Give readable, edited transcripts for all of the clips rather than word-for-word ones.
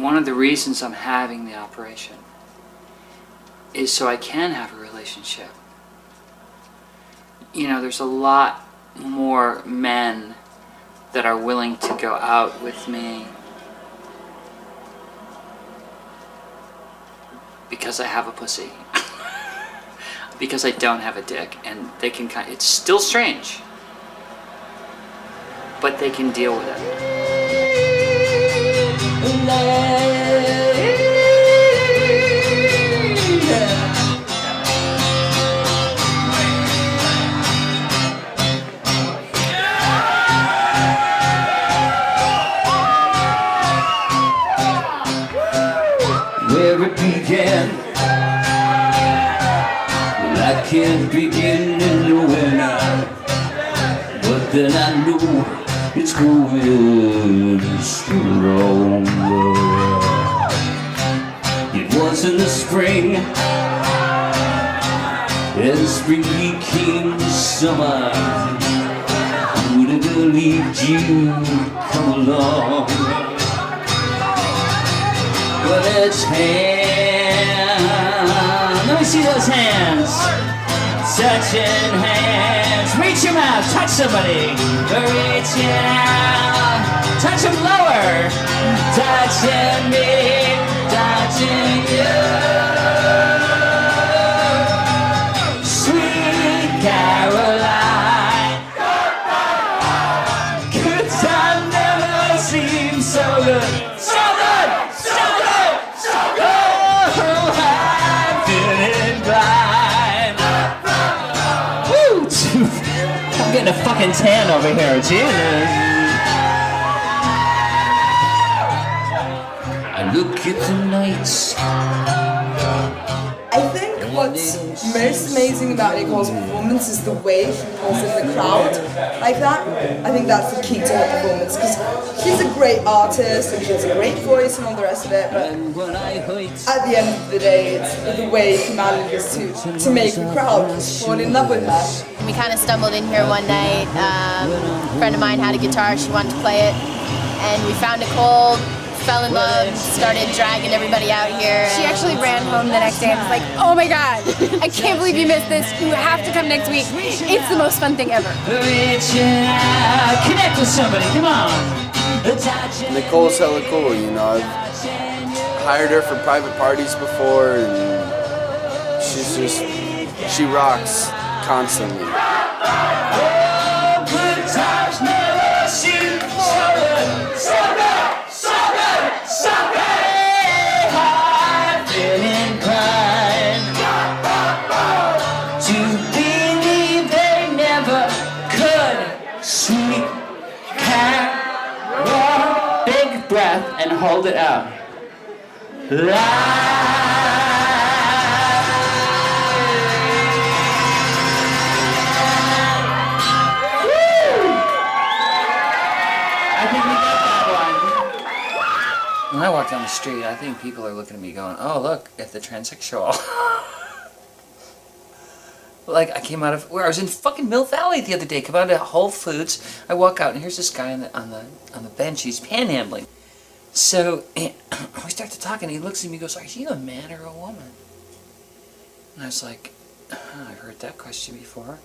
one of the reasons I'm having the operation is so I can have a relationship. You know, there's a lot more men that are willing to go out with me because I have a pussy. Because I don't have a dick, and they can it's still strange, but they can deal with it. Where it began, I can't begin to know now, but then I know it's growing stronger. It was in the spring, and spring became summer. Who'd have believed you'd come along? But it's hands, let me see those hands. Touching hands, reach them out, touch somebody. Reaching out, touch them lower. Touching me, touching you. Sweet Caroline, good time never seems so good. So good, so good, so good. Oh, I'm feeling blind. I'm getting a fucking tan over here, Jesus. I look at the nights. I think what's most amazing about Nicole's performance is the way she pulls in the crowd like that. I think that's the key to her performance, because she's a great artist and she has a great voice and all the rest of it, but at the end of the day, it's the way she manages to make the crowd just fall in love with her. We kind of stumbled in here one night. A friend of mine had a guitar, she wanted to play it, and we found Nicole, fell in love, started dragging everybody out here. She actually ran home the next day and was like, oh my god, I can't believe you missed this. You have to come next week. It's the most fun thing ever. Connect with somebody, come on. Nicole's hella cool, you know. I've hired her for private parties before, and she rocks constantly. Sweet Carol, big breath and hold it out. When I walk down the street, I think people are looking at me going, oh, look, at the transsexual. Like, I came out of, where I was in fucking Mill Valley the other day, come out of Whole Foods, I walk out and here's this guy on the bench, he's panhandling. So, we start to talk and he looks at me and goes, are you a man or a woman? And I was like, I've heard that question before.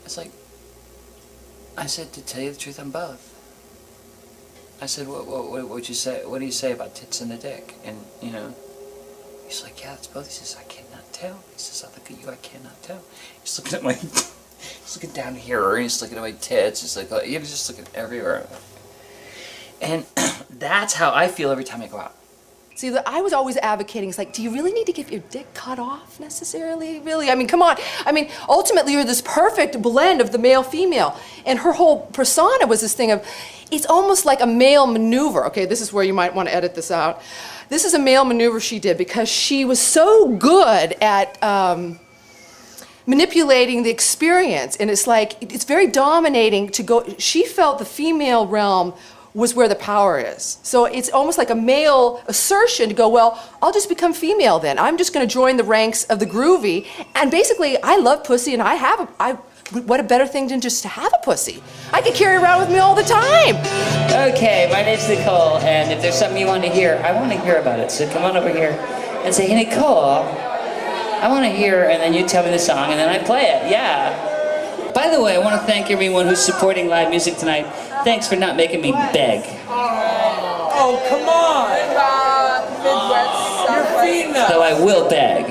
I said, to tell you the truth, I'm both. I said, what would you say, what do you say about tits and a dick? And, you know, he's like, yeah, it's both. He says, I cannot tell. He says, I look at you, I cannot tell. He's looking at my, he's looking down here, and he's looking at my tits. He's like, he was just looking everywhere. And that's how I feel every time I go out. See, I was always advocating, it's like, do you really need to get your dick cut off necessarily? Really? I mean, come on. I mean, ultimately you're this perfect blend of the male-female. And her whole persona was this thing of, it's almost like a male maneuver. Okay, this is where you might want to edit this out. This is a male maneuver she did because she was so good at manipulating the experience. And it's like, it's very dominating to go, she felt the female realm was where the power is. So it's almost like a male assertion to go, well, I'll just become female then. I'm just gonna join the ranks of the groovy. And basically, I love pussy and I what a better thing than just to have a pussy? I could carry it around with me all the time. Okay, my name's Nicole, and if there's something you want to hear, I want to hear about it. So come on over here and say, hey, Nicole, I want to hear, and then you tell me the song, and then I play it. Yeah. By the way, I want to thank everyone who's supporting live music tonight. Thanks for not making me beg. Oh, come on! You're female. So I will beg.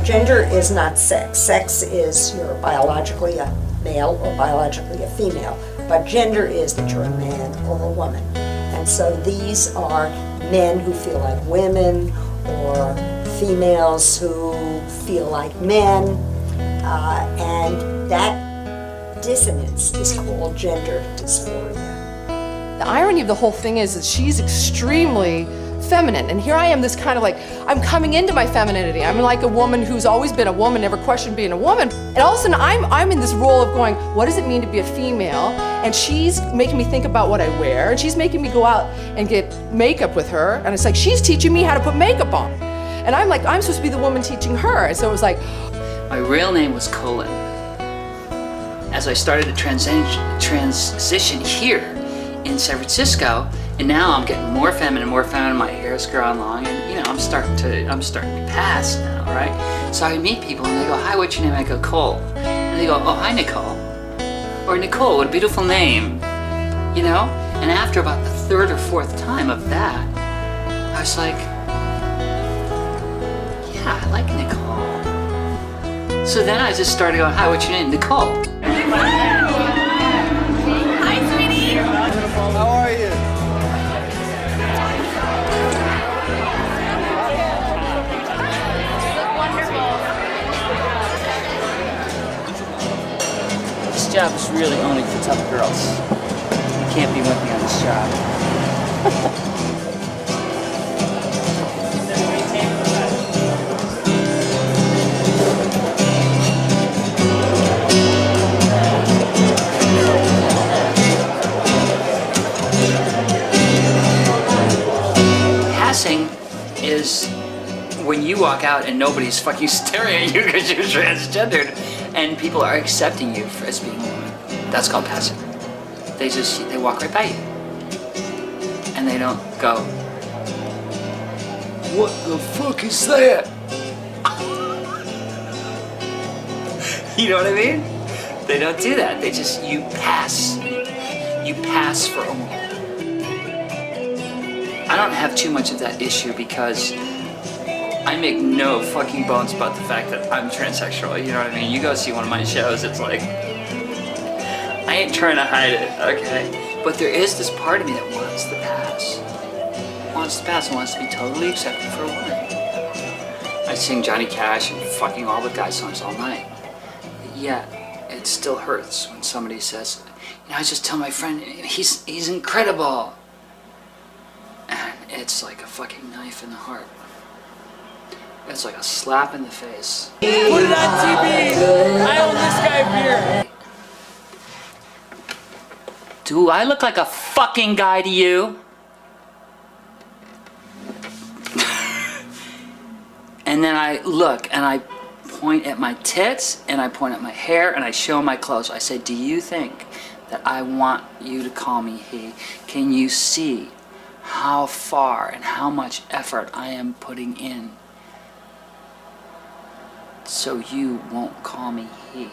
Gender is not sex. Sex is you're biologically a male or biologically a female. But gender is that you're a man or a woman. And so these are men who feel like women or females who feel like men. And that dissonance is called gender dysphoria. The irony of the whole thing is that she's extremely feminine, and here I am, this kind of like, I'm coming into my femininity. I'm like a woman who's always been a woman, never questioned being a woman. And all of a sudden, I'm in this role of going, what does it mean to be a female? And she's making me think about what I wear, and she's making me go out and get makeup with her, and it's like, she's teaching me how to put makeup on. And I'm like, I'm supposed to be the woman teaching her. And so it was like... My real name was Colin. As I started the transition here in San Francisco, and now I'm getting more feminine, my hair's growing long, and you know, I'm starting to pass now, right? So I meet people and they go, hi, what's your name? I go, Cole. And they go, oh, hi, Nicole. Or Nicole, what a beautiful name. You know? And after about the third or fourth time of that, I was like, yeah, I like Nicole. So then I just started going, hi, what's your name? Nicole. Hi, sweetie. How are you? This job is really only for tough girls. You can't be with me on this job. Passing is when you walk out and nobody's fucking staring at you because you're transgendered, and people are accepting you as being a woman. That's called passing. They walk right by you. And they don't go, what the fuck is that? You know what I mean? They don't do that. They just, you pass. You pass for a woman. I don't have too much of that issue because I make no fucking bones about the fact that I'm transsexual, you know what I mean? You go see one of my shows, it's like, I ain't trying to hide it, okay? But there is this part of me that wants to pass. Wants to pass and wants to be totally accepted for a woman. I sing Johnny Cash and fucking all the guy songs all night. Yet, it still hurts when somebody says, you know, I just tell my friend, he's incredible. And it's like a fucking knife in the heart. It's like a slap in the face. Put it on TV! I own this guy beer! Do I look like a fucking guy to you? And then I look and I point at my tits and I point at my hair and I show my clothes. I say, do you think that I want you to call me he? Can you see how far and how much effort I am putting in so you won't call me he?